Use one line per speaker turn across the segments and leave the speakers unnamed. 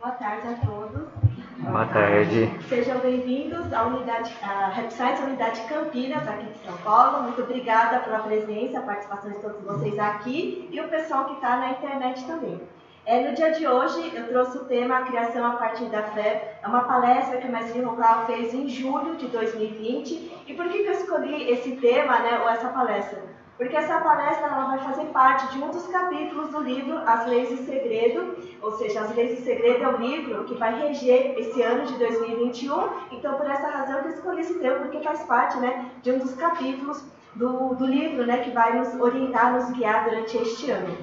Boa tarde a todos.
Boa tarde.
Sejam bem-vindos à Website Unidade Campinas, aqui de São Paulo. Muito obrigada pela presença, a participação de todos vocês aqui e o pessoal que está na internet também. No dia de hoje, eu trouxe o tema A Criação a Partir da Fé. É uma palestra que o mestre Rocal fez em julho de 2020. E por que eu escolhi esse tema, ou essa palestra? Porque essa palestra ela vai fazer parte de um dos capítulos do livro As Leis do Segredo, ou seja, As Leis do Segredo é um livro que vai reger esse ano de 2021, então por essa razão eu escolhi esse tema, porque faz parte de um dos capítulos do livro que vai nos orientar, nos guiar durante este ano.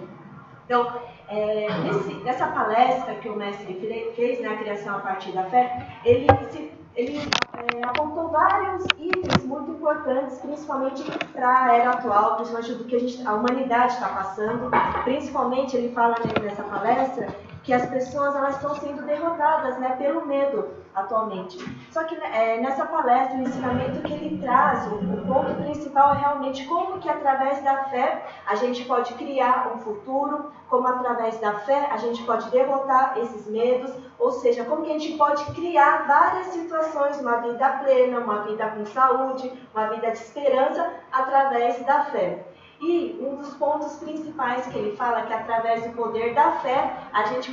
Então, nessa palestra que o mestre fez, a criação a partir da fé, ele apontou vários itens muito importantes, principalmente para a era atual, principalmente do que a humanidade está passando. Principalmente, ele fala nessa palestra que as pessoas elas estão sendo derrotadas pelo medo atualmente. Só que nessa palestra, o ensinamento que ele traz, o ponto principal é realmente como que através da fé a gente pode criar um futuro, como através da fé a gente pode derrotar esses medos, ou seja, como que a gente pode criar várias situações, uma vida plena, uma vida com saúde, uma vida de esperança através da fé. E um dos pontos principais que ele fala é que através do poder da fé, a gente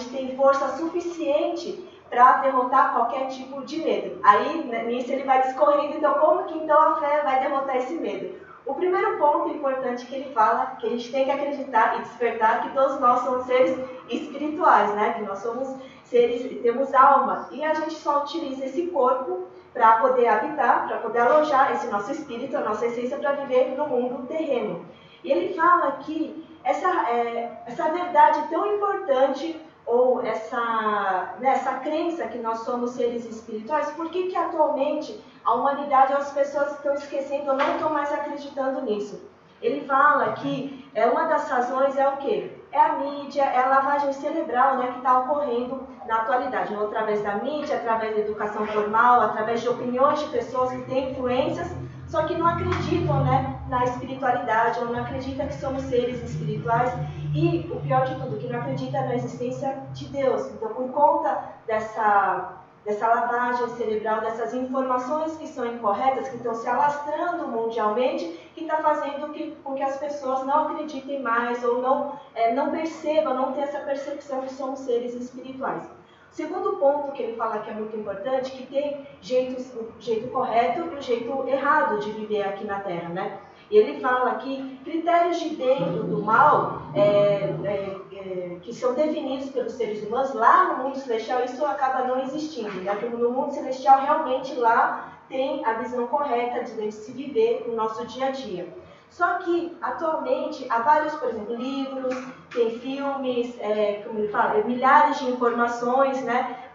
tem força suficiente para derrotar qualquer tipo de medo. Aí, nisso ele vai discorrendo, então, como que então a fé vai derrotar esse medo? O primeiro ponto importante que ele fala, que a gente tem que acreditar e despertar, que todos nós somos seres espirituais, que nós somos seres, temos alma, e a gente só utiliza esse corpo para poder habitar, para poder alojar esse nosso espírito, a nossa essência, para viver no mundo terreno. E ele fala que essa verdade tão importante, ou essa crença que nós somos seres espirituais, por que atualmente a humanidade, as pessoas estão esquecendo ou não estão mais acreditando nisso? Ele fala que uma das razões é o quê? É a mídia, é a lavagem cerebral que está ocorrendo na atualidade, ou através da mídia, através da educação formal, através de opiniões de pessoas que têm influências, só que não acreditam na espiritualidade, ou não acreditam que somos seres espirituais, e o pior de tudo, que não acredita na existência de Deus. Então, por conta dessa lavagem cerebral, dessas informações que são incorretas, que estão se alastrando mundialmente, que está fazendo com que as pessoas não acreditem mais, ou não percebam, não tenham essa percepção que somos seres espirituais. O segundo ponto que ele fala que é muito importante, que tem o jeito correto e o jeito errado de viver aqui na Terra, E ele fala que critérios de bem e do mal, que são definidos pelos seres humanos, lá no mundo celestial, isso acaba não existindo. Porque no mundo celestial, realmente, lá tem a visão correta de se viver no nosso dia a dia. Só que, atualmente, há vários, por exemplo, livros, tem filmes, como ele fala, milhares de informações,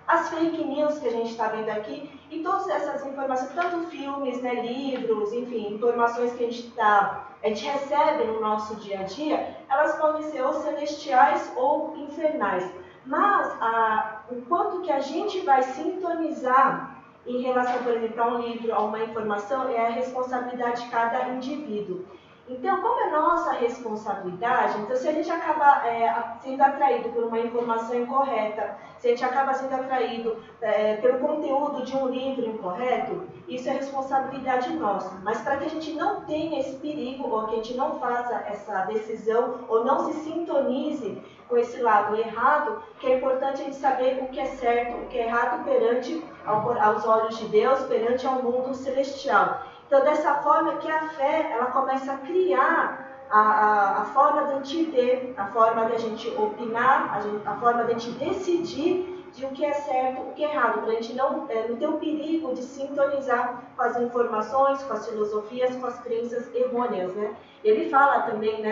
as fake news que a gente está vendo aqui, e todas essas informações, tanto filmes, livros, enfim, informações que a gente recebe no nosso dia a dia, elas podem ser ou celestiais ou infernais. Mas o quanto que a gente vai sintonizar em relação, por exemplo, a um livro, a uma informação, é a responsabilidade de cada indivíduo. Então, como é nossa responsabilidade, então se a gente acaba sendo atraído por uma informação incorreta, se a gente acaba sendo atraído pelo conteúdo de um livro incorreto, isso é responsabilidade nossa. Mas para que a gente não tenha esse perigo, ou que a gente não faça essa decisão, ou não se sintonize com esse lado errado, que é importante a gente saber o que é certo, o que é errado perante aos olhos de Deus, perante ao mundo celestial. Então, dessa forma que a fé, ela começa a criar a forma de a gente ver, a forma de a gente opinar, a forma de a gente decidir de o que é certo, o que é errado, para a gente não ter o perigo de sintonizar com as informações, com as filosofias, com as crenças errôneas, Ele fala também,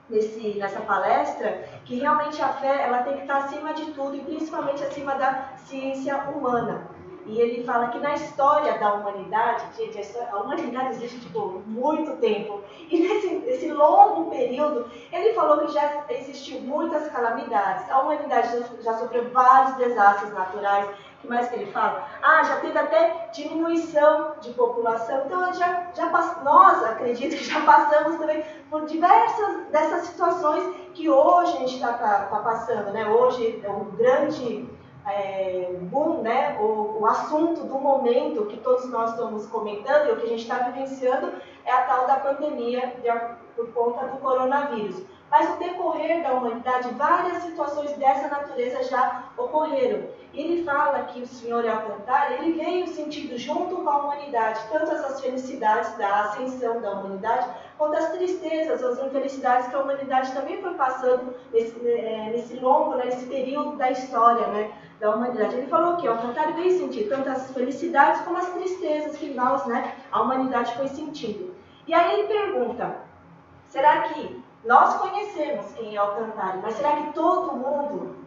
nessa palestra, que realmente a fé ela tem que estar acima de tudo, e principalmente acima da ciência humana. E ele fala que na história da humanidade, gente, a humanidade existe muito tempo. E nesse longo período, ele falou que já existiu muitas calamidades. A humanidade já sofreu vários desastres naturais, O que mais que ele fala? Já teve até diminuição de população. Então, nós, acredito que já passamos também por diversas dessas situações que hoje a gente está passando, né? Hoje é um grande boom, né? O assunto do momento que todos nós estamos comentando e o que a gente está vivenciando é a tal da pandemia por conta do coronavírus. Mas no decorrer da humanidade, várias situações dessa natureza já ocorreram. E ele fala que o Senhor Alcântara, ele veio sentido junto com a humanidade, tanto as felicidades da ascensão da humanidade, quanto as tristezas, as infelicidades que a humanidade também foi passando nesse longo, nesse período da história, né, da humanidade. Ele falou que o Alcântara veio sentir tanto as felicidades como as tristezas que nós, né, a humanidade foi sentindo. E aí ele pergunta, será que nós conhecemos quem é o Alcântara, mas será que todo mundo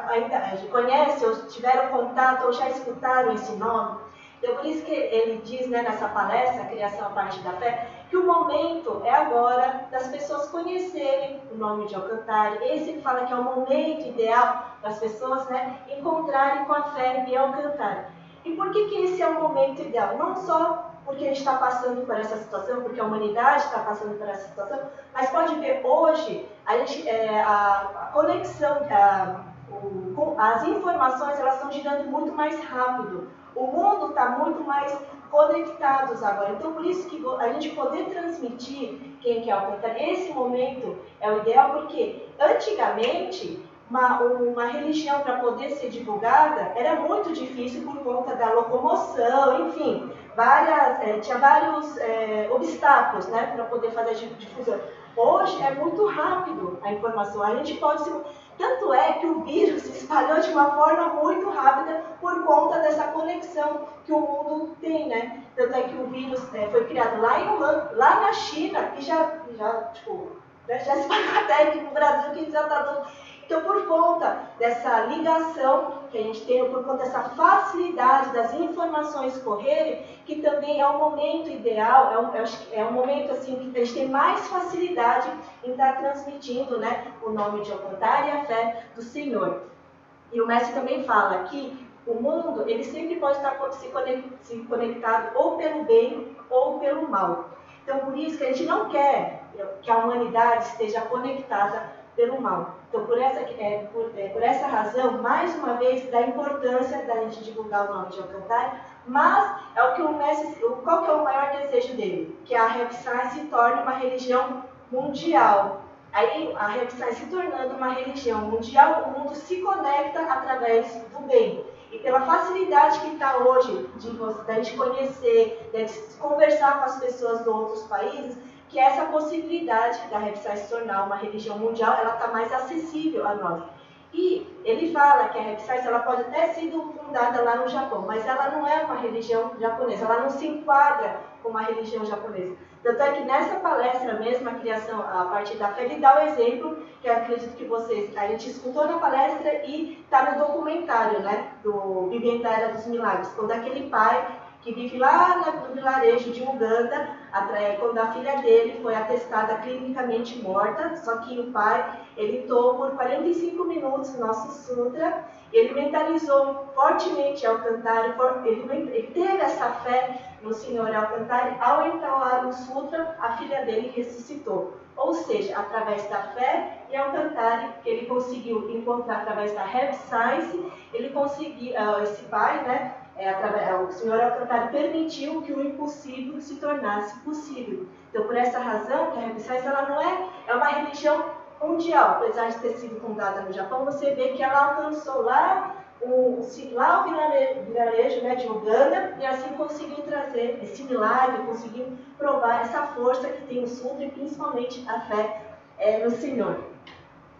ainda conhece, ou tiveram contato, ou já escutaram esse nome? Então, por isso que ele diz, né, nessa palestra, a Criação a Partir da Fé, que o momento é agora das pessoas conhecerem o nome de Alcântara. Esse ele fala que é o momento ideal das pessoas, né, encontrarem com a fé em Alcântara. E por que esse é o momento ideal? Não só porque a gente está passando por essa situação, porque a humanidade está passando por essa situação, mas pode ver hoje a conexão, as informações elas estão girando muito mais rápido. O mundo está muito mais conectados agora. Então, por isso que a gente poder transmitir quem quer Alcântara, esse momento é o ideal, porque antigamente uma religião para poder ser divulgada era muito difícil por conta da locomoção, enfim, tinha vários obstáculos, né, para poder fazer a difusão. Hoje é muito rápido a informação, a gente pode se... Tanto é que o vírus se espalhou de uma forma muito rápida por conta dessa conexão que o mundo tem, né? Tanto é que o vírus foi criado lá em Wuhan, lá na China, que já se espalhou até aqui no Brasil, que já está dando... Então, por conta dessa ligação que a gente tem, por conta dessa facilidade das informações correrem, que também é o momento ideal, é um momento assim, que a gente tem mais facilidade em estar transmitindo, né, o nome de Alcântara e a fé do Senhor. E o mestre também fala que o mundo ele sempre pode estar se conectado ou pelo bem ou pelo mal. Então, por isso que a gente não quer que a humanidade esteja conectada pelo mal. Então, por essa razão, mais uma vez, da importância da gente divulgar o nome de Alcântara, mas é o que o mestre, qual que é o maior desejo dele? Que a Repsai se torne uma religião mundial. Aí, a Repsai se tornando uma religião mundial, o mundo se conecta através do bem. E pela facilidade que está hoje da gente conhecer, de conversar com as pessoas de outros países, que essa possibilidade da Repsai se tornar uma religião mundial, ela está mais acessível a nós. E ele fala que a Repsai ela pode até ter sido fundada lá no Japão, mas ela não é uma religião japonesa, ela não se enquadra como uma religião japonesa. Tanto é que nessa palestra mesmo, a Criação a Partir da Fé, ele dá o exemplo, que eu acredito que a gente escutou na palestra e está no documentário, né, do Vivendo a Era dos Milagres, quando aquele pai que vive lá no vilarejo de Uganda, quando a filha dele foi atestada clinicamente morta, só que o pai, ele tomou por 45 minutos o nosso sutra, ele mentalizou fortemente Alcântara, ele teve essa fé no Senhor Alcântara, ao entoar o sutra, a filha dele ressuscitou. Ou seja, através da fé e Alcântara, que ele conseguiu encontrar através da Repsai, ele conseguiu, esse pai, né, o Senhor Alcântara permitiu que o impossível se tornasse possível. Então, por essa razão, que a Repsai ela não é uma religião mundial, apesar de ter sido fundada no Japão, você vê que ela alcançou lá o vilarejo, né, de Uganda, e assim conseguiu trazer esse milagre, conseguiu provar essa força que tem o Sutra e principalmente a fé no Senhor.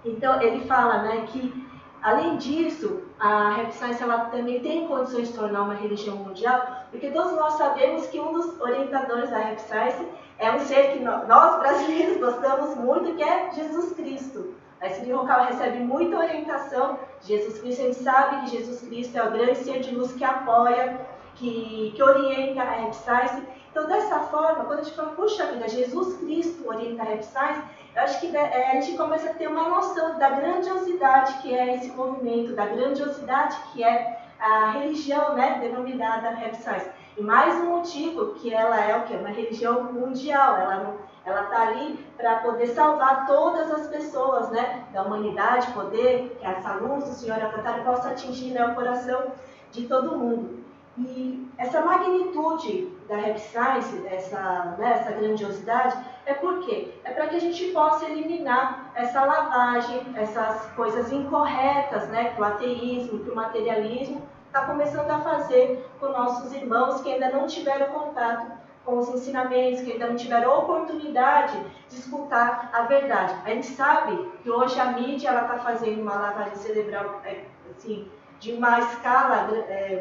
Então, ele fala, né, que, além disso, a Repsai ela também tem condições de se tornar uma religião mundial, porque todos nós sabemos que um dos orientadores da Repsai é um ser que nós brasileiros gostamos muito, que é Jesus Cristo. A Sri Local recebe muita orientação de Jesus Cristo, a gente sabe que Jesus Cristo é o grande ser de luz que apoia, que orienta a Repsai. Então, dessa forma, quando a gente fala, puxa vida, Jesus Cristo orienta a Repsai, eu acho que a gente começa a ter uma noção da grandiosidade que é esse movimento, da grandiosidade que é a religião, né, denominada Happy Science. E mais um motivo que ela é o quê? Uma religião mundial. Ela está ali para poder salvar todas as pessoas, né, da humanidade, poder que essa luz do Senhor Avatar possa atingir, né, o coração de todo mundo. E essa magnitude da Happy Science, essa grandiosidade, é por quê? É para que a gente possa eliminar essa lavagem, essas coisas incorretas, né, que o ateísmo, que o materialismo está começando a fazer com nossos irmãos que ainda não tiveram contato com os ensinamentos, que ainda não tiveram oportunidade de escutar a verdade. A gente sabe que hoje a mídia está fazendo uma lavagem cerebral assim, de uma escala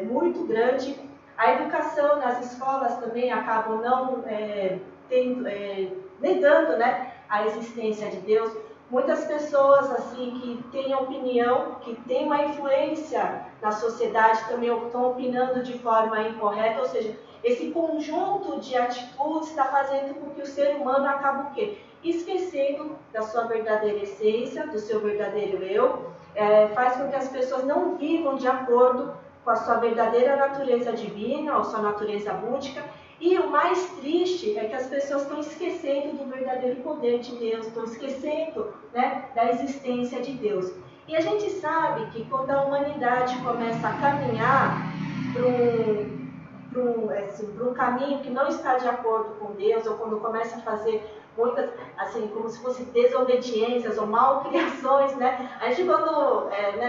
muito grande. A educação nas escolas também acabam não negando, né, a existência de Deus. Muitas pessoas assim que têm opinião, que têm uma influência na sociedade, também estão opinando de forma incorreta, ou seja, esse conjunto de atitudes está fazendo com que o ser humano acabe o quê? Esquecendo da sua verdadeira essência, do seu verdadeiro eu, faz com que as pessoas não vivam de acordo com a sua verdadeira natureza divina, ou sua natureza búdica. E o mais triste é que as pessoas estão esquecendo do verdadeiro poder de Deus, estão esquecendo, né, da existência de Deus. E a gente sabe que quando a humanidade começa a caminhar para um caminho que não está de acordo com Deus, ou quando começa a fazer muitas, assim, como se fossem desobediências ou malcriações, né? A gente quando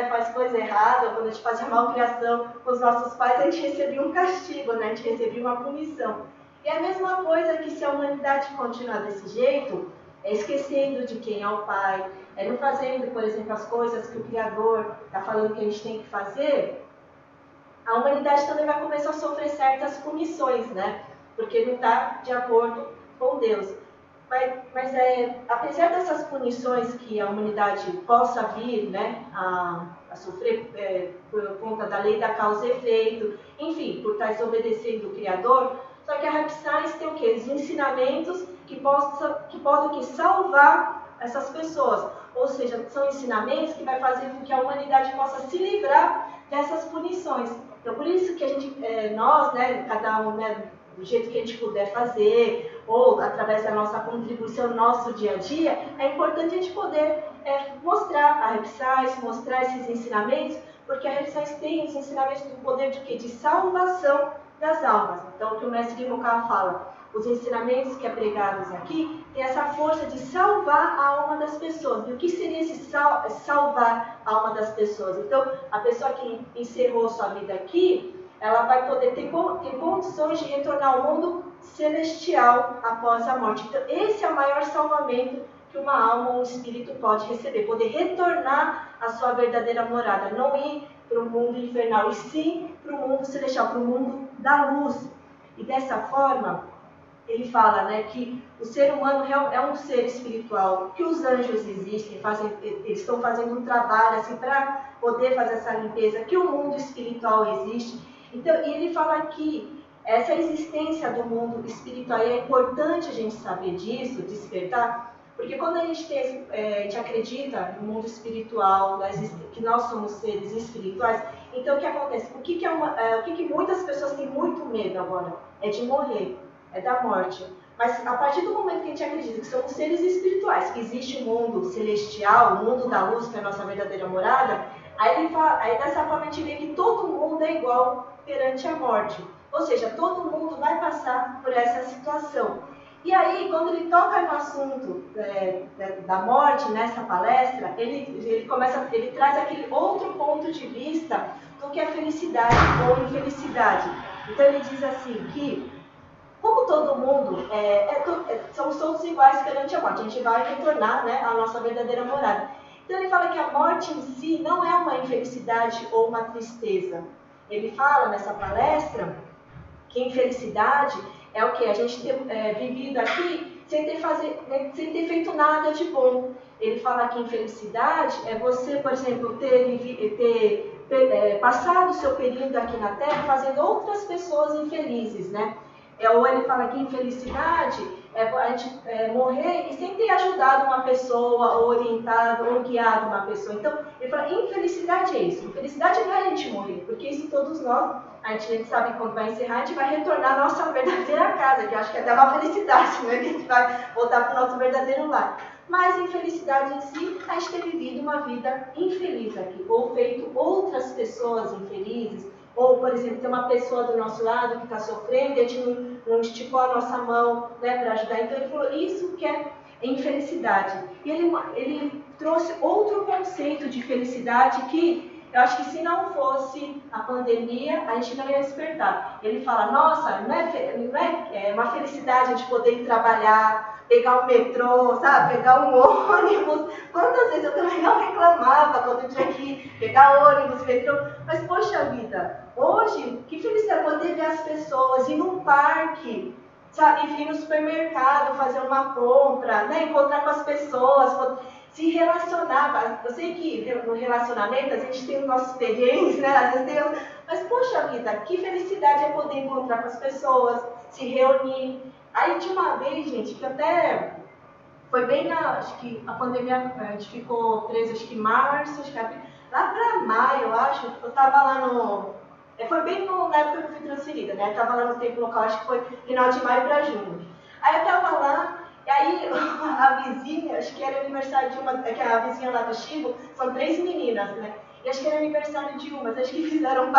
faz coisa errada, quando a gente fazia malcriação com os nossos pais, a gente recebia um castigo, né? A gente recebia uma punição. E a mesma coisa que se a humanidade continuar desse jeito, esquecendo de quem é o Pai, não fazendo, por exemplo, as coisas que o Criador está falando que a gente tem que fazer, a humanidade também vai começar a sofrer certas punições, né? Porque não está de acordo com Deus. Mas apesar dessas punições que a humanidade possa vir, né, a sofrer por conta da lei da causa e efeito, enfim, por estar desobedecendo o Criador, só que a Happy Science tem o quê? Os ensinamentos que podem salvar essas pessoas. Ou seja, são ensinamentos que vai fazer com que a humanidade possa se livrar dessas punições. Então, por isso que a gente, nós, né, cada um, né, do jeito que a gente puder fazer, ou através da nossa contribuição no nosso dia a dia, é importante a gente poder mostrar a Happy Science, mostrar esses ensinamentos, porque a Happy Science tem os ensinamentos do poder de quê? De salvação das almas. Então, o que o mestre Rokar fala, os ensinamentos que é pregados aqui, tem essa força de salvar a alma das pessoas. E o que seria esse salvar a alma das pessoas? Então, a pessoa que encerrou sua vida aqui, ela vai poder ter condições de retornar ao mundo celestial após a morte. Então, esse é o maior salvamento que uma alma ou um espírito pode receber. Poder retornar à sua verdadeira morada. Não ir para o mundo infernal, e sim para o mundo celestial, para o mundo da luz. E dessa forma, ele fala, né, que o ser humano é um ser espiritual, que os anjos existem, eles estão fazendo um trabalho assim, para poder fazer essa limpeza, que o mundo espiritual existe. Então, ele fala que essa existência do mundo espiritual, é importante a gente saber disso, despertar, porque quando a gente acredita no mundo espiritual, que nós somos seres espirituais, então o que acontece? O que muitas pessoas têm muito medo agora? É de morrer, é da morte. Mas a partir do momento que a gente acredita que somos seres espirituais, que existe um mundo celestial, o mundo da luz, que é a nossa verdadeira morada, aí dessa forma a gente vê que todo mundo é igual perante a morte. Ou seja, todo mundo vai passar por essa situação. E aí, quando ele toca no assunto da morte nessa palestra, ele traz aquele outro ponto de vista do que é felicidade ou infelicidade. Então ele diz assim que, como todo mundo, somos todos iguais perante a morte, a gente vai retornar, né, à nossa verdadeira morada. Então ele fala que a morte em si não é uma infelicidade ou uma tristeza. Ele fala nessa palestra que infelicidade é o que? A gente ter vivido aqui sem ter feito nada de bom. Ele fala que infelicidade é você, por exemplo, ter passado o seu período aqui na Terra fazendo outras pessoas infelizes, né? Ou ele fala que infelicidade é a gente morrer e sem ter ajudado uma pessoa, ou orientado, ou guiado uma pessoa. Então, ele fala, infelicidade é isso. Infelicidade não é a gente morrer, porque isso todos nós, a gente sabe que quando vai encerrar, a gente vai retornar à nossa verdadeira casa, que eu acho que é até uma felicidade, né? Que a gente vai voltar para o nosso verdadeiro lar. Mas infelicidade em si, a gente ter vivido uma vida infeliz aqui, ou feito outras pessoas infelizes, ou, por exemplo, tem uma pessoa do nosso lado que está sofrendo e a gente não esticou a nossa mão, né, para ajudar. Então ele falou, isso que é infelicidade. E ele trouxe outro conceito de felicidade que eu acho que se não fosse a pandemia, a gente não ia despertar. Ele fala, nossa, não é uma felicidade a gente poder ir trabalhar, pegar um metrô, sabe? Pegar um ônibus. Quantas vezes eu também não reclamava quando eu tinha que pegar ônibus, metrô. Mas, poxa vida, hoje, que felicidade poder ver as pessoas, ir num parque, sabe? Ir no supermercado, fazer uma compra, né? Encontrar com as pessoas, se relacionar. Eu sei que no relacionamento a gente tem os nossos perrengues, né? Às vezes tem... Mas, poxa vida, que felicidade é poder encontrar com as pessoas, se reunir. Aí tinha uma vez, gente, que até foi bem acho que a pandemia, a gente ficou preso, acho que em março, acho que lá para maio, eu acho, eu estava lá foi bem na época que eu fui transferida, né? Eu estava lá no tempo local, acho que foi final de maio para junho. Aí eu estava lá, e aí a vizinha, acho que era aniversário de uma, que a vizinha lá do Chico, são 3 meninas, né? E acho que era aniversário de uma, acho que fizeram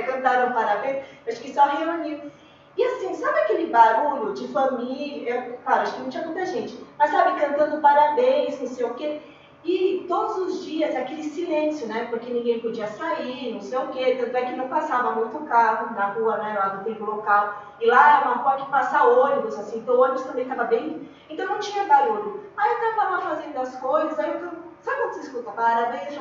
cantaram parabéns, acho que só reuniu. E assim, sabe aquele barulho de família? Claro, acho que não tinha muita gente, mas sabe, cantando parabéns, não sei o quê. E todos os dias aquele silêncio, né? Porque ninguém podia sair, não sei o quê. Tanto é que não passava muito carro na rua, né? Lá do templo local. E lá é uma rua que passa ônibus, assim, então o ônibus também estava bem. Então não tinha barulho. Aí eu estava lá fazendo as coisas, aí eu. Sabe quando você escuta parabéns?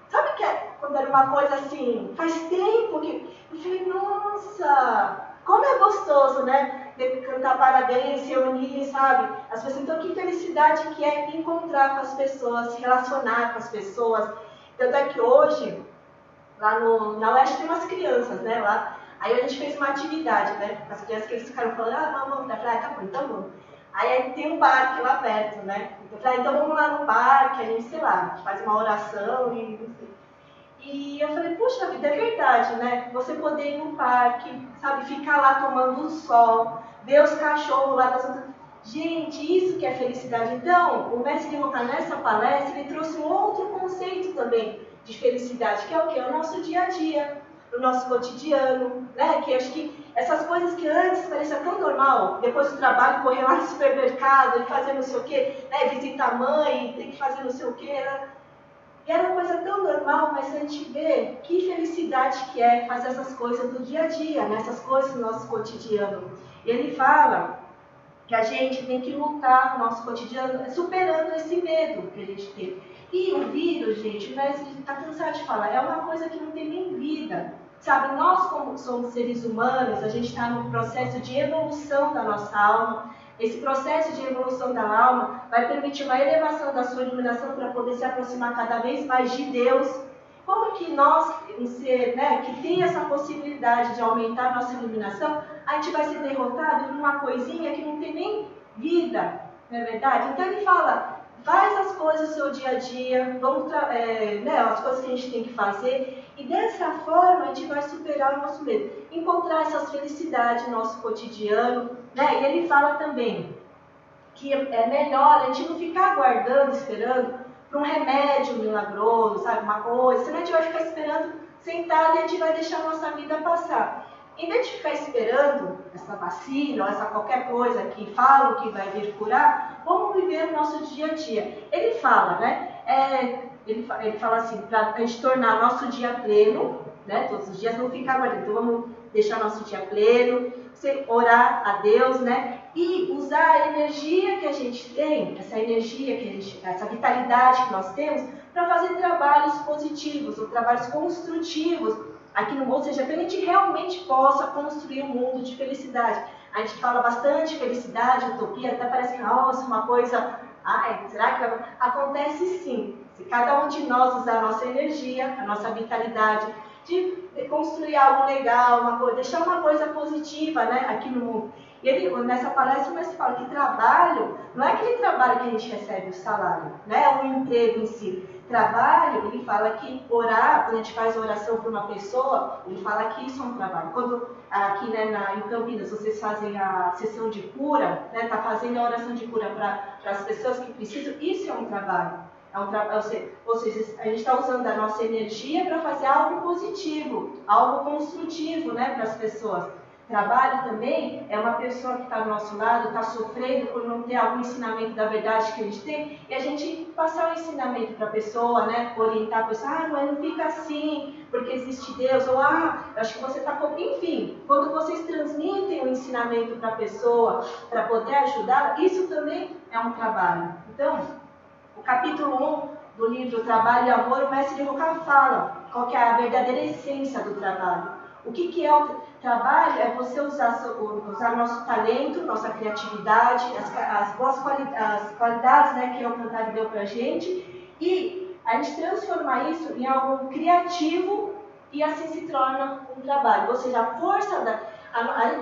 Sabe que quando era uma coisa assim, faz tempo que. Eu falei, nossa! Como é gostoso, né? De cantar parabéns, se unir, sabe? As pessoas, então, que felicidade que é encontrar com as pessoas, se relacionar com as pessoas. Tanto é que hoje, lá na Oeste tem umas crianças, né? Lá, aí a gente fez uma atividade, né? As crianças que eles ficaram falando, vamos, eu falei, tá bom, então vamos. Aí tem um parque lá perto, né? Eu falei, então vamos lá no parque, a gente, sei lá, a gente faz uma oração e não sei. E eu falei, puxa vida, é verdade, né? Você poder ir no parque, sabe, ficar lá tomando um sol, ver os cachorros lá passando. Gente, isso que é felicidade. Então, o mestre Roca, nessa palestra, ele trouxe um outro conceito também de felicidade, que é o quê? É o nosso dia a dia, o nosso cotidiano, né? Que acho que essas coisas que antes pareciam tão normal, depois do trabalho, correr lá no supermercado e fazer não sei o quê, né? Visitar a mãe, ter que fazer não sei o quê, né? E era uma coisa tão normal, mas a gente vê que felicidade que é fazer essas coisas do dia a dia, né? Essas coisas do nosso cotidiano. E ele fala que a gente tem que lutar no nosso cotidiano, superando esse medo que a gente tem. E o vírus, gente, o mestre está cansado de falar, é uma coisa que não tem nem vida. Sabe, nós como somos seres humanos, a gente está num processo de evolução da nossa alma. Esse processo de evolução da alma vai permitir uma elevação da sua iluminação para poder se aproximar cada vez mais de Deus. Como que nós, um ser, né, que tem essa possibilidade de aumentar nossa iluminação, a gente vai ser derrotado em uma coisinha que não tem nem vida, não é verdade? Então ele fala, faz as coisas do seu dia a dia, vamos né, as coisas que a gente tem que fazer, e dessa forma a gente vai superar o nosso medo, encontrar essas felicidades no nosso cotidiano, né? E ele fala também que é melhor a gente não ficar aguardando, esperando para um remédio milagroso, sabe, uma coisa, senão a gente vai ficar esperando sentado e a gente vai deixar a nossa vida passar. Em vez de ficar esperando essa vacina ou essa qualquer coisa que falam que vai vir curar, vamos viver o nosso dia a dia. Ele fala, né? Ele fala assim, para a gente tornar nosso dia pleno, né? Todos os dias, não ficar aguardando. Então vamos deixar nosso dia pleno, orar a Deus, né? E usar a energia que a gente tem, essa energia que a gente, essa vitalidade que nós temos, para fazer trabalhos positivos, ou trabalhos construtivos aqui no mundo, ou seja, que a gente realmente possa construir um mundo de felicidade. A gente fala bastante felicidade, utopia, até parece que, nossa, uma coisa, será que acontece sim? Se cada um de nós usar a nossa energia, a nossa vitalidade, de construir algo legal, deixar uma coisa positiva, né, aqui no mundo. E ele, nessa palestra, o mestre fala que trabalho não é aquele trabalho que a gente recebe o salário, né, o emprego em si. Trabalho, ele fala que orar, quando a gente faz oração para uma pessoa, ele fala que isso é um trabalho. Quando aqui, né, em Campinas, vocês fazem a sessão de cura, né, tá fazendo a oração de cura para as pessoas que precisam, isso é um trabalho. Ou seja, a gente está usando a nossa energia para fazer algo positivo, algo construtivo, né, para as pessoas. Trabalho também é uma pessoa que está do nosso lado, está sofrendo por não ter algum ensinamento da verdade que a gente tem, e a gente passar o ensinamento para a pessoa, né, orientar a pessoa, mas não fica assim, porque existe Deus, ou acho que você está... Enfim, quando vocês transmitem o ensinamento para a pessoa, para poder ajudar, isso também é um trabalho. Então, o capítulo 1 do livro Trabalho e Amor, o mestre de Roca fala qual que é a verdadeira essência do trabalho. O que é o trabalho? É você usar nosso talento, nossa criatividade, as qualidades, né, que o Cantar deu para a gente, e a gente transformar isso em algo criativo e assim se torna um trabalho. Ou seja, a força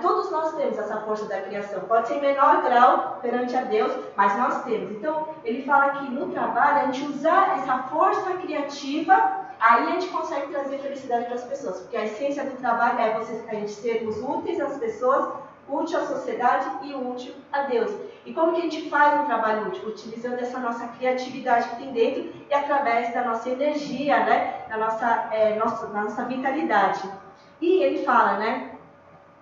todos nós temos essa força da criação. Pode ser em menor grau perante a Deus, mas nós temos. Então, ele fala que no trabalho, a gente usar essa força criativa, aí a gente consegue trazer felicidade para as pessoas. Porque a essência do trabalho é a gente sermos úteis às pessoas, útil à sociedade e útil a Deus. E como que a gente faz um trabalho útil? Utilizando essa nossa criatividade que tem dentro e através da nossa energia, né? Da nossa vitalidade. E ele fala, né?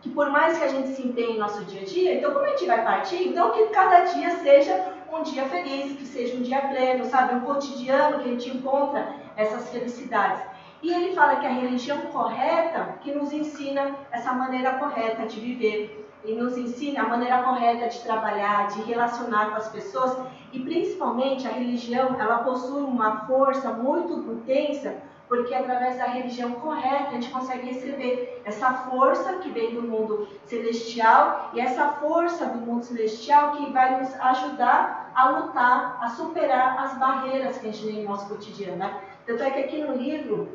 Que por mais que a gente se empenhe no nosso dia a dia, então como a gente vai partir, então que cada dia seja um dia feliz, que seja um dia pleno, sabe, um cotidiano que a gente encontra essas felicidades. E ele fala que a religião correta que nos ensina essa maneira correta de viver, e nos ensina a maneira correta de trabalhar, de relacionar com as pessoas, e principalmente a religião, ela possui uma força muito intensa, porque através da religião correta a gente consegue receber essa força que vem do mundo celestial e essa força do mundo celestial que vai nos ajudar a lutar, a superar as barreiras que a gente tem no nosso cotidiano, né? Tanto é que aqui no livro,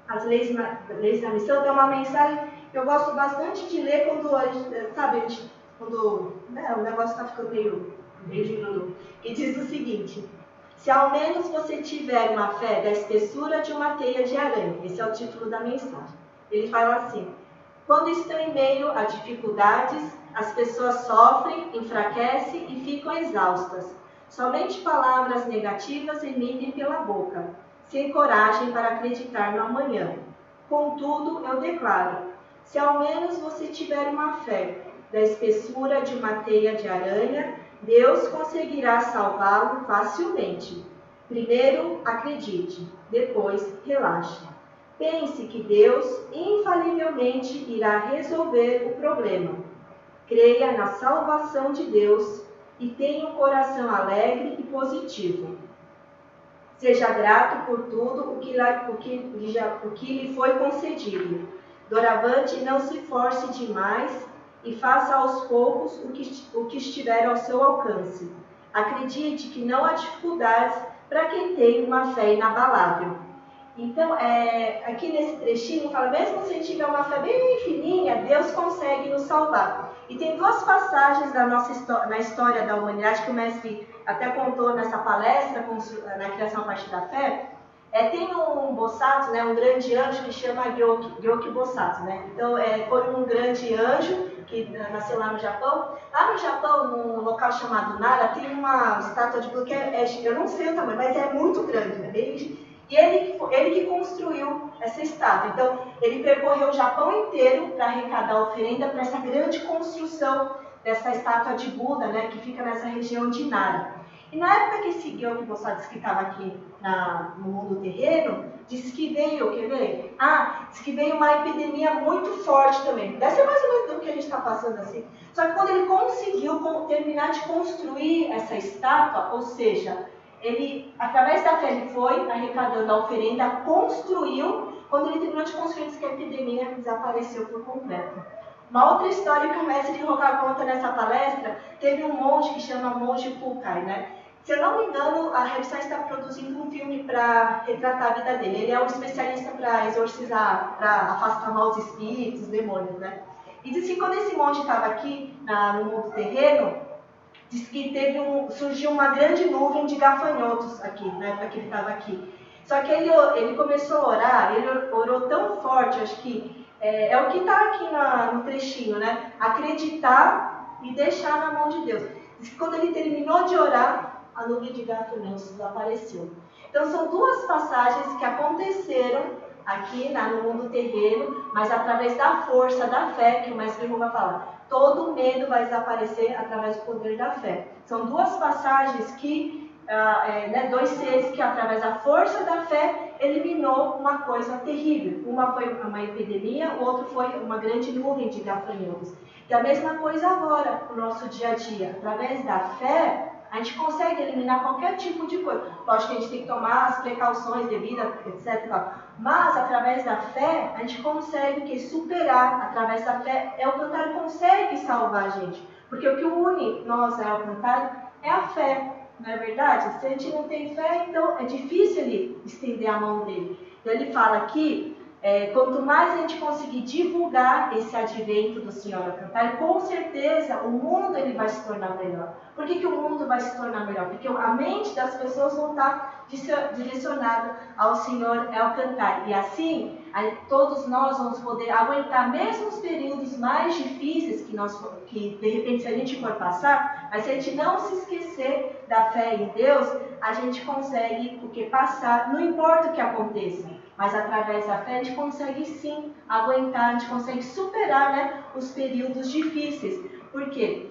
As Leis da Missão, tem uma mensagem que eu gosto bastante de ler quando a gente, sabe, quando né, o negócio está ficando meio girudo, que diz o seguinte: se ao menos você tiver uma fé da espessura de uma teia de aranha. Esse é o título da mensagem. Ele fala assim: quando estão em meio a dificuldades, as pessoas sofrem, enfraquecem e ficam exaustas. Somente palavras negativas emitem pela boca, sem coragem para acreditar no amanhã. Contudo, eu declaro, se ao menos você tiver uma fé da espessura de uma teia de aranha, Deus conseguirá salvá-lo facilmente. Primeiro, acredite, depois, relaxe. Pense que Deus infalivelmente irá resolver o problema. Creia na salvação de Deus e tenha um coração alegre e positivo. Seja grato por tudo o que lhe foi concedido. Doravante, não se force demais e faça aos poucos o que estiver ao seu alcance. Acredite que não há dificuldades para quem tem uma fé inabalável. Então, aqui nesse trechinho fala, mesmo se a gente tiver uma fé bem fininha, Deus consegue nos salvar. E tem duas passagens na história da humanidade que o mestre até contou nessa palestra, na criação a partir da fé. Tem um Bodhisattva, né, um grande anjo que chama Gyoki Bodhisattva, né? Então, foi um grande anjo que nasceu lá no Japão. Lá no Japão, num local chamado Nara, tem uma estátua de Buda que eu não sei o tamanho, mas é muito grande, né? E ele que construiu essa estátua. Então, ele percorreu o Japão inteiro para arrecadar oferenda para essa grande construção dessa estátua de Buda, né, que fica nessa região de Nara. E na época que esse Gyoki Bodhisattva que estava aqui no mundo terreno, disse que veio, quer ver? Disse que veio uma epidemia muito forte também. Deve ser mais ou menos do que a gente está passando assim. Só que quando ele conseguiu terminar de construir essa estátua, ou seja, ele, através da fé, ele foi arrecadando a oferenda, construiu. Quando ele terminou de construir, disse que a epidemia desapareceu por completo. Uma outra história que o mestre de Roka conta nessa palestra, teve um monge que chama Monge Kukai, né? Se eu não me engano, a Rebsai está produzindo um filme para retratar a vida dele. Ele é um especialista para exorcizar, para afastar maus espíritos, demônios, né? E diz que quando esse monge estava aqui no mundo terreno, diz que surgiu uma grande nuvem de gafanhotos aqui, na época que ele estava aqui. Só que ele começou a orar, ele orou tão forte, acho que é o que está aqui no trechinho, né? Acreditar e deixar na mão de Deus. Diz que quando ele terminou de orar, a nuvem de gafanhotos desapareceu. Então são duas passagens que aconteceram aqui no mundo terreno, mas através da força da fé, que o mestre vai falar. Todo medo vai desaparecer através do poder da fé. São duas passagens que, dois seres que através da força da fé eliminou uma coisa terrível. Uma foi uma epidemia, o outro foi uma grande nuvem de gafanhotos. E a mesma coisa agora, no nosso dia a dia. Através da fé, a gente consegue eliminar qualquer tipo de coisa. Lógico que a gente tem que tomar as precauções devidas, etc. Mas, através da fé, a gente consegue superar. Através da fé, o Cantário consegue salvar a gente. Porque o que une nós ao Cantário é a fé, não é verdade? Se a gente não tem fé, então é difícil ele estender a mão dele. Então, ele fala aqui, quanto mais a gente conseguir divulgar esse advento do Senhor ao Cantário, com certeza o mundo ele vai se tornar melhor. Por que o mundo vai se tornar melhor? Porque a mente das pessoas não está direcionada ao Senhor ao Cantário. E assim, todos nós vamos poder aguentar mesmo os períodos mais difíceis que de repente se a gente for passar, mas se a gente não se esquecer da fé em Deus, a gente consegue passar, não importa o que aconteça. Mas através da fé a gente consegue sim aguentar, a gente consegue superar, né, os períodos difíceis. Por quê?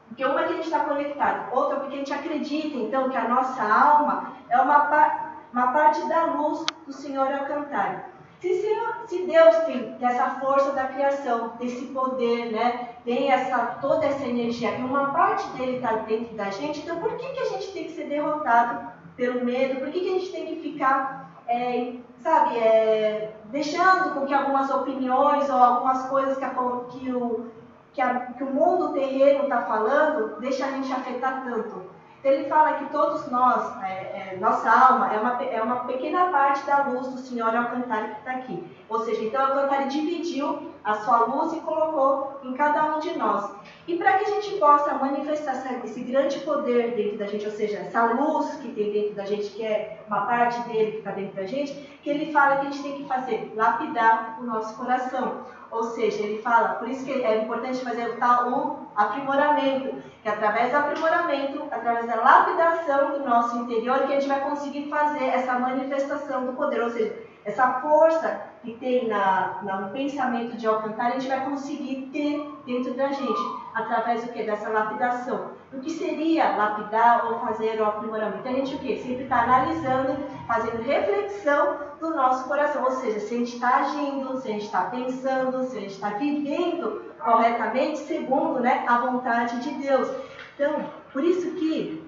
Porque uma é que a gente está conectado, outra porque a gente acredita, então, que a nossa alma é uma parte da luz do Senhor ao Cantário. Se Deus tem essa força da criação, desse poder, né, tem toda essa energia, e uma parte dele está dentro da gente, então por que a gente tem que ser derrotado pelo medo? Por que a gente tem que ficar deixando com que algumas opiniões ou algumas coisas que o mundo terreno está falando, deixa a gente afetar tanto? Então ele fala que todos nós, nossa alma é uma pequena parte da luz do Senhor ao Cantário que está aqui. Ou seja, então o Cantário dividiu a sua luz e colocou em cada um de nós. E para que a gente possa manifestar esse grande poder dentro da gente, ou seja, essa luz que tem dentro da gente, que é uma parte dele que está dentro da gente, que ele fala que a gente tem que fazer, lapidar o nosso coração. Ou seja, ele fala, por isso que é importante fazer o aprimoramento, que através do aprimoramento, através da lapidação do nosso interior, que a gente vai conseguir fazer essa manifestação do poder, ou seja, essa força que tem no pensamento de Alcântara, a gente vai conseguir ter dentro da gente, através do quê? Dessa lapidação. O que seria lapidar ou fazer o aprimoramento? A gente o quê? Sempre está analisando, fazendo reflexão do nosso coração, ou seja, se a gente está agindo, se a gente está pensando, se a gente está vivendo corretamente, segundo, né, a vontade de Deus. Então, por isso que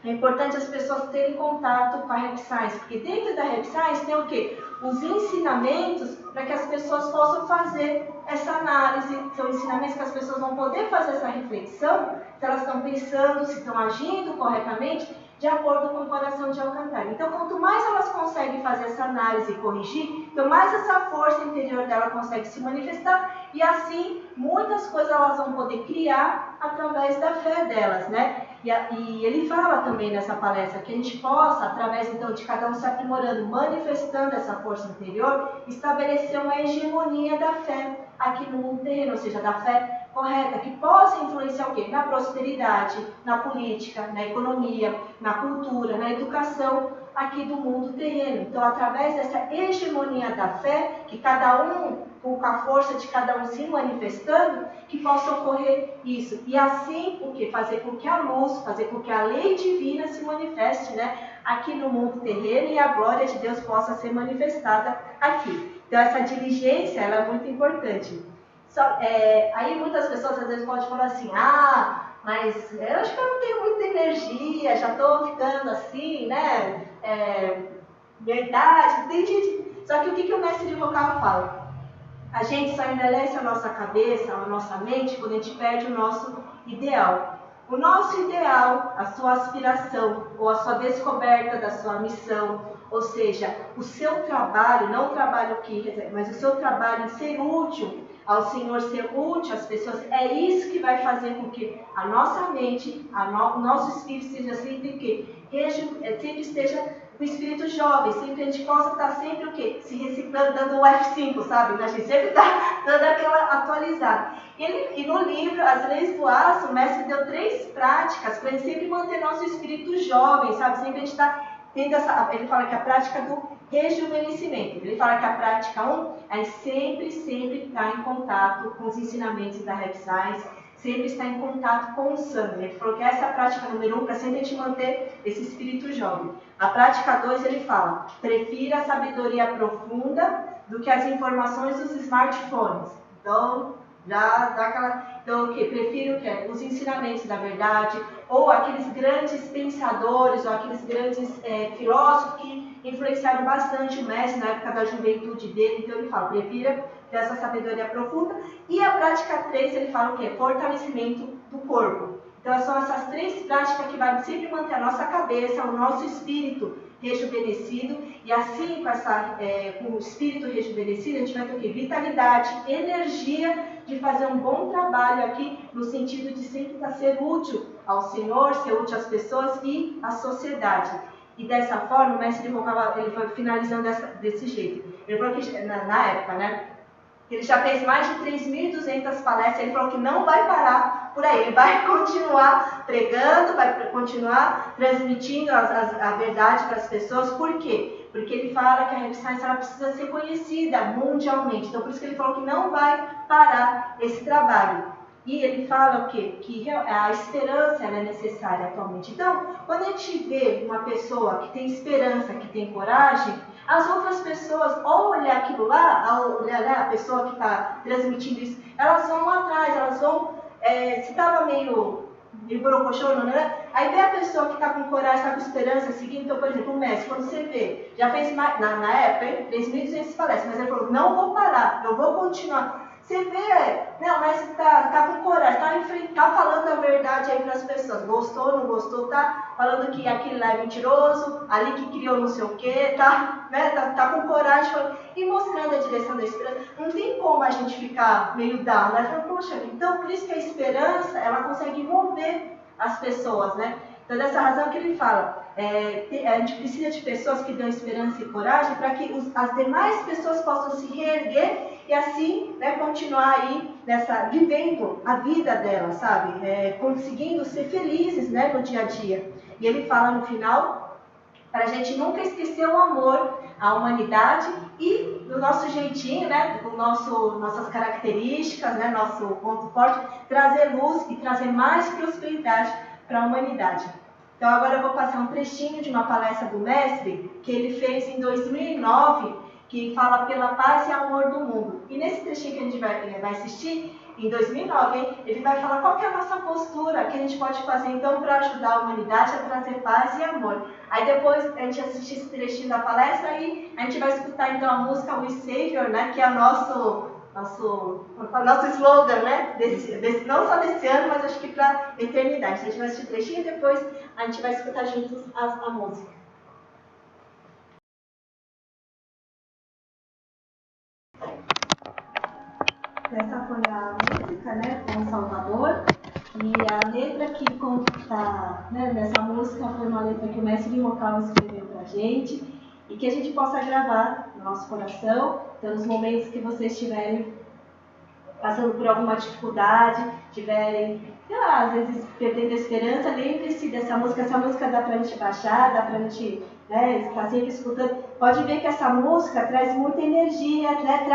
é importante as pessoas terem contato com a Rebscience, porque dentro da Rebscience tem o quê? Os ensinamentos para que as pessoas possam fazer essa análise. São ensinamentos que as pessoas vão poder fazer essa reflexão, se elas estão pensando, se estão agindo corretamente, de acordo com o coração de Alcântara. Então, quanto mais elas conseguem fazer essa análise e corrigir, então mais essa força interior dela consegue se manifestar, e assim, muitas coisas elas vão poder criar através da fé delas, né? E ele fala também nessa palestra que a gente possa, através então de cada um se aprimorando, manifestando essa força interior, estabelecer uma hegemonia da fé aqui no mundo terreno, ou seja, da fé correta, que possa influenciar o quê? Na prosperidade, na política, na economia, na cultura, na educação aqui do mundo terreno. Então, através dessa hegemonia da fé, que cada um, com a força de cada um se manifestando, que possa ocorrer isso. E assim, o quê? Fazer com que a luz, fazer com que a lei divina se manifeste, né, aqui no mundo terreno, e a glória de Deus possa ser manifestada aqui. Então, essa diligência, ela é muito importante. Aí muitas pessoas às vezes podem falar assim, mas eu acho que eu não tenho muita energia, já estou ficando assim, né? Minha idade, tem gente... Só que o que o mestre de vocal fala? A gente só envelhece a nossa cabeça, a nossa mente, quando a gente perde o nosso ideal. o nosso ideal, a sua aspiração ou a sua descoberta da sua missão, ou seja, o seu trabalho, não o trabalho que, mas o seu trabalho em ser útil ao Senhor, ser útil às pessoas, é isso que vai fazer com que a nossa mente, o nosso espírito seja sempre sempre esteja o espírito jovem, sempre a gente possa estar sempre o quê? Se reciclando, dando o F5, sabe? A gente sempre está dando aquela atualizada. E no livro, As Leis do Aço, o mestre deu 3 práticas para a gente sempre manter nosso espírito jovem, sabe? Sempre a gente está tendo ele fala que a prática do rejuvenescimento. Ele fala que a prática 1 é sempre estar em contato com os ensinamentos da Heaven Science, sempre estar em contato com o sangue. Ele falou que essa é a prática número 1 para sempre a gente manter esse espírito jovem. A prática 2 ele fala, prefira a sabedoria profunda do que as informações dos smartphones. Então, já dá aquela... Então, o que? Prefiro o quê? Os ensinamentos da verdade, ou aqueles grandes pensadores, ou aqueles grandes filósofos que influenciaram bastante o mestre na época da juventude dele. Então, ele fala, prefira ter essa sabedoria profunda. E a prática 3, ele fala o quê? Fortalecimento do corpo. Então, são essas 3 práticas que vão sempre manter a nossa cabeça, o nosso espírito rejuvenescido, e assim, com o espírito rejuvenescido, a gente vai ter o quê? Vitalidade, energia de fazer um bom trabalho aqui, no sentido de sempre ser útil ao Senhor, ser útil às pessoas e à sociedade. E dessa forma, o mestre ele foi finalizando desse jeito. Ele falou que, na época, né? Ele já fez mais de 3.200 palestras, ele falou que não vai parar por aí, ele vai continuar pregando, vai continuar transmitindo a verdade para as pessoas. Por quê? Porque ele fala que a Heaven Science ela precisa ser conhecida mundialmente, então por isso que ele falou que não vai parar esse trabalho. E ele fala o quê? Que a esperança ela é necessária atualmente. Então, quando a gente vê uma pessoa que tem esperança, que tem coragem, as outras pessoas, ao olhar aquilo lá, ao olhar a pessoa que está transmitindo isso, elas vão atrás, elas vão, se estava meio borocochô, né? Aí vê a pessoa que está com coragem, está com esperança, seguindo, então, por exemplo, o mestre, quando você vê, já fez mais, na época, 3.200 palestras, mas ele falou, não vou parar, eu vou continuar. Você vê, não, mas tá com coragem, tá falando a verdade aí para as pessoas. Gostou, não gostou, tá falando que aquele lá é mentiroso, ali que criou não sei o quê, tá com coragem falando, e mostrando a direção da esperança. Não tem como a gente ficar meio down, né? Falando, poxa, então por isso que a esperança, ela consegue mover as pessoas, né? Então, dessa razão que ele fala, a gente precisa de pessoas que dão esperança e coragem para que as demais pessoas possam se reerguer e assim, né, continuar aí vivendo a vida delas, sabe? Conseguindo ser felizes, né, no dia a dia. E ele fala no final, para a gente nunca esquecer o amor à humanidade e do nosso jeitinho, né, nossas características, né, nosso ponto forte, trazer luz e trazer mais prosperidade para a humanidade. Então agora eu vou passar um trechinho de uma palestra do mestre que ele fez em 2009, que fala pela paz e amor do mundo. E nesse trechinho que a gente vai assistir, em 2009, ele vai falar qual que é a nossa postura que a gente pode fazer então para ajudar a humanidade a trazer paz e amor. Aí depois a gente assiste esse trechinho da palestra e a gente vai escutar então a música We Savior, né, que é o nosso slogan, né? Não só desse ano, mas acho que para a eternidade. A gente vai assistir o trechinho e depois a gente vai escutar juntos a música. Essa foi a música, né, com o Salvador, e a letra que conta, né, nessa música foi uma letra que o mestre Rocal escreveu para a gente, e que a gente possa gravar no nosso coração, então nos momentos que vocês estiverem passando por alguma dificuldade, tiverem, sei lá, às vezes perdendo a esperança, lembre-se dessa música. Essa música dá pra gente baixar, dá pra gente, né, estar sempre escutando. Pode ver que essa música traz muita energia, né,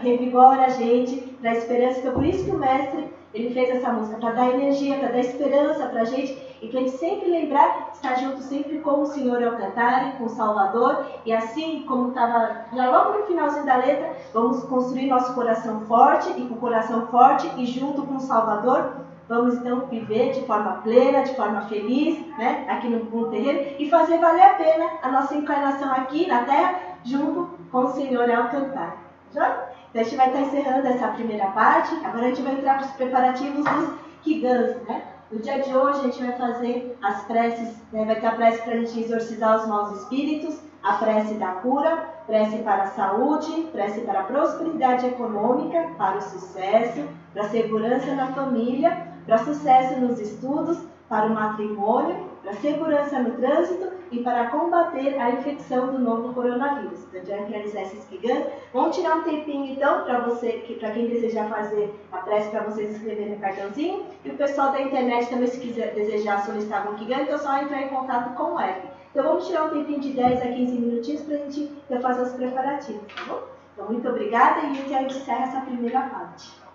revigora a gente, traz esperança. Então, por isso que o mestre, ele fez essa música, para dar energia, para dar esperança pra gente, e para a gente sempre lembrar, estar junto sempre com o Senhor ao cantar, com o Salvador, e assim, como estava já logo no finalzinho da letra, vamos construir nosso coração forte, e com o coração forte, e junto com o Salvador, vamos então viver de forma plena, de forma feliz, né, aqui no terreno, e fazer valer a pena a nossa encarnação aqui na Terra, junto com o Senhor ao cantar. Já? Então a gente vai estar encerrando essa primeira parte, agora a gente vai entrar para os preparativos dos Kigans, né? No dia de hoje a gente vai fazer as preces, vai ter a prece para a gente exorcizar os maus espíritos, a prece da cura, prece para a saúde, prece para a prosperidade econômica, para o sucesso, para a segurança na família, para sucesso nos estudos, para o matrimônio, para a segurança no trânsito e para combater a infecção do novo coronavírus. Então, já realizar esses Kigan. Vamos tirar um tempinho, então, para quem desejar fazer a prece, para vocês escreverem no cartãozinho. E o pessoal da internet também, se quiser desejar solicitar um Kigan, então é só entrar em contato com o app. Então, vamos tirar um tempinho de 10 a 15 minutinhos para a gente fazer os preparativos, tá bom? Então, muito obrigada e a gente encerra essa primeira parte.